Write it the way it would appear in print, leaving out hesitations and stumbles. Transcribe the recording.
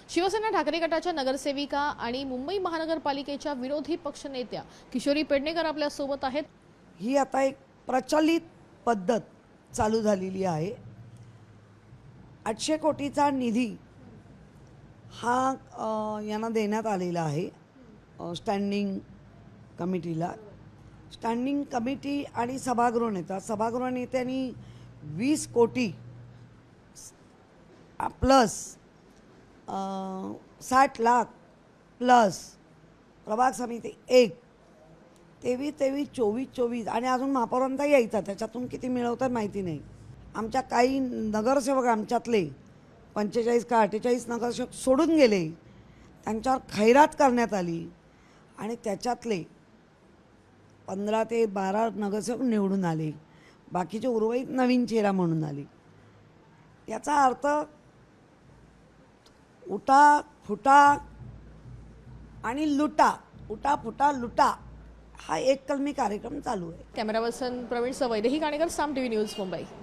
शिवसेना ठाकरे गटाच्या नगरसेविका आणि मुंबई महानगरपालिकेच्या विरोधी पक्षनेत्या किशोरी पेडणेकर आपल्या सोबत आहेत। ही आता एक प्रचलित पद्धत चालू झालेली आहे। 800 कोटीचा निधी हा यांना देण्यात आलेला आहे स्टँडिंग कमिटीला। स्टँडिंग कमिटी आणि सभागृह नेत्यांनी 20 कोटी प्लस 60 लाख प्लस प्रभाग समिती 1 23 24 आणि अजून महापौरांचा यायचा, त्याच्यातून किती मिळवतात माहिती नाही। आमच्या काही नगरसेवक आमच्यातले 45 का 48 नगरसेवक सोडून गेले, त्यांच्यावर खैरात करण्यात आली आणि त्याच्यातले 15 ते 12 नगरसेवक निवडून आले, बाकीचे उर्वरित नवीन चेहरा म्हणून आले। याचा अर्थ उठा फुटा आणि लुटा, उठा फुटा लुटा हा एक कलमी कार्यक्रम चालू आहे। कॅमेरा पर्सन प्रवीण सवय, देही काणेकर, साम टीव्ही न्यूज, मुंबई।